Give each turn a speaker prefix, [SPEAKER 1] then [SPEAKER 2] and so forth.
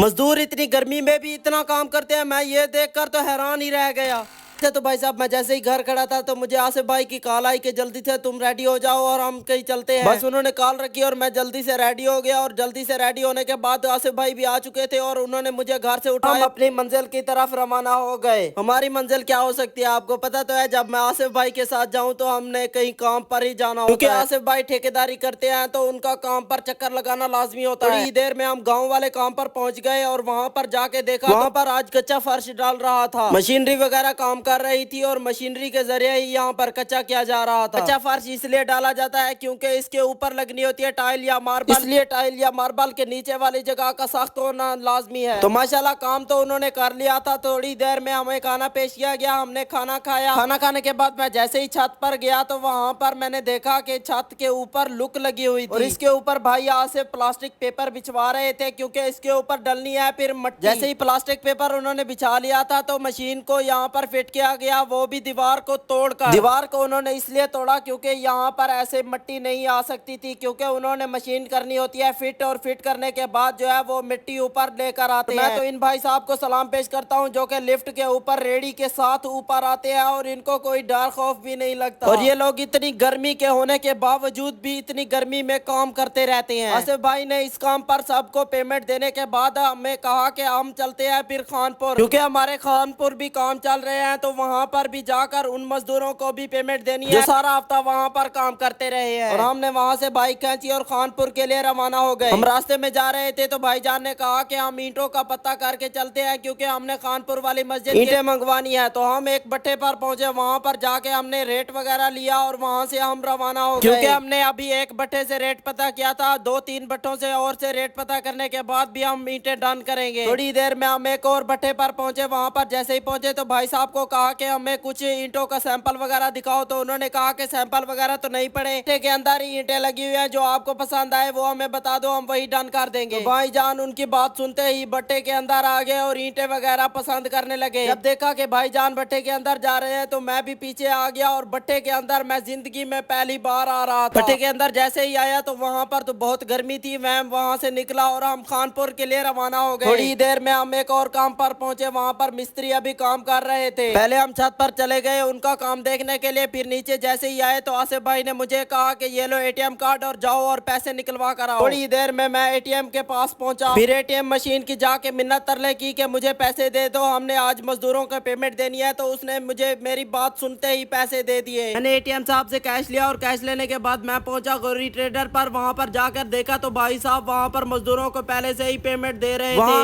[SPEAKER 1] मजदूर इतनी गर्मी में भी इतना काम करते हैं, मैं ये देखकर तो हैरान ही रह गया। तो भाई साहब मैं जैसे ही घर खड़ा था तो मुझे आसिफ भाई की कॉल आई कि जल्दी से तुम रेडी हो जाओ और हम कहीं चलते हैं। बस उन्होंने कॉल रखी और मैं जल्दी से रेडी हो गया और जल्दी से रेडी होने के बाद आसिफ भाई भी आ चुके थे और उन्होंने मुझे घर से उठाया। हम अपनी मंजिल की तरफ रवाना हो गए। हमारी मंजिल क्या हो सकती है आपको पता तो है, जब मैं आसिफ भाई के साथ जाऊँ तो हमने कहीं काम पर ही जाना होता है, क्योंकि आसिफ भाई ठेकेदारी करते हैं तो उनका काम पर चक्कर लगाना लाजमी होता है। थोड़ी देर में हम गाँव वाले काम पर पहुँच गए और वहाँ पर जाके देखा, वहाँ पर आज कच्चा फर्श डाल रहा था, मशीनरी वगैरह काम कर रही थी और मशीनरी के जरिए ही यहाँ पर कच्चा किया जा रहा था। कच्चा फर्श इसलिए डाला जाता है क्योंकि इसके ऊपर लगनी होती है टाइल या मार्बल, इसलिए टाइल या मार्बल के नीचे वाली जगह का सख्त होना लाजमी है। तो माशाल्लाह काम तो उन्होंने कर लिया था। थोड़ी देर में हमें खाना पेश किया गया, हमने खाना खाया। खाना खाने के बाद मैं जैसे ही छत पर गया तो वहाँ पर मैंने देखा कि छत के ऊपर लुक लगी हुई थी और इसके ऊपर भाई आज से प्लास्टिक पेपर बिछवा रहे थे क्योंकि इसके ऊपर डलनी है फिर मट्टी। जैसे ही प्लास्टिक पेपर उन्होंने बिछा लिया था तो मशीन को यहाँ पर फिट किया गया, वो भी दीवार को तोड़कर। दीवार को उन्होंने इसलिए तोड़ा क्योंकि यहाँ पर ऐसे मिट्टी नहीं आ सकती थी, क्योंकि उन्होंने मशीन करनी होती है फिट और फिट करने के बाद जो है वो मिट्टी ऊपर लेकर आते हैं। मैं तो इन भाई साहब को सलाम पेश करता हूँ जो कि लिफ्ट के ऊपर रेडी के साथ ऊपर आते हैं और इनको कोई डर खौफ भी नहीं लगता। और ये लोग इतनी गर्मी के होने के बावजूद भी इतनी गर्मी में काम करते रहते हैं। आसिफ भाई ने इस काम पर सबको पेमेंट देने के बाद हमें कहा कि हम चलते हैं फिर खानपुर, क्योंकि हमारे खानपुर भी काम चल रहे हैं तो वहाँ पर भी जाकर उन मजदूरों को भी पेमेंट देनी है जो सारा हफ्ता वहाँ पर काम करते रहे हैं। और हमने वहाँ से बाइक खींची और खानपुर के लिए रवाना हो गए। हम रास्ते में जा रहे थे तो भाईजान ने कहा कि हम ईंटों का पता करके चलते हैं क्योंकि हमने खानपुर वाली मस्जिद ईंटें मंगवानी है। तो हम एक भट्टे पर पहुंचे, वहाँ पर जाके हमने रेट वगैरह लिया और वहाँ से हम रवाना हो गए, क्योंकि हमने अभी एक भट्टे से रेट पता किया था, 2-3 भट्टों से और से रेट पता करने के बाद भी हम ईंटें डन करेंगे। थोड़ी देर में हम एक और भट्टे पर पहुंचे, वहाँ पर जैसे ही पहुंचे तो भाई साहब को कहा कि हमें कुछ ईंटों का सैंपल वगैरह दिखाओ। तो उन्होंने कहा कि सैंपल वगैरह तो नहीं पड़े, भट्टे के अंदर ही ईंटें लगी हुई है, जो आपको पसंद आए वो हमें बता दो, हम वही डन कर देंगे। तो भाईजान उनकी बात सुनते ही भट्टे के अंदर आ गए और ईंटें वगैरह पसंद करने लगे। जब देखा कि भाईजान भट्टे के अंदर जा रहे हैं तो मैं भी पीछे आ गया और भट्टे के अंदर मैं जिंदगी में पहली बार आ रहा था। भट्टे के अंदर जैसे ही आया तो वहाँ पर तो बहुत गर्मी थी। मैं वहाँ से निकला और हम खानपुर के लिए रवाना हो गए। थोड़ी देर में हम एक और काम पर पहुंचे, वहाँ पर मिस्त्री अभी काम कर रहे थे। पहले हम छत पर चले गए उनका काम देखने के लिए, फिर नीचे जैसे ही आए तो आसिफ भाई ने मुझे कहा कि ये लो एटीएम कार्ड और जाओ और पैसे निकलवा कर आओ। थोड़ी देर में मैं एटीएम के पास पहुंचा, फिर एटीएम मशीन की जाके मिन्नत तरले की कि मुझे पैसे दे दो, हमने आज मजदूरों को पेमेंट देनी है। तो उसने मुझे मेरी बात सुनते ही पैसे दे दिए। मैंने एटीएम साहब से कैश लिया और कैश लेने के बाद मैं पहुंचा गोरी ट्रेडर पर। वहाँ पर जाकर देखा तो भाई साहब वहाँ पर मजदूरों को पहले से ही पेमेंट दे रहे थे।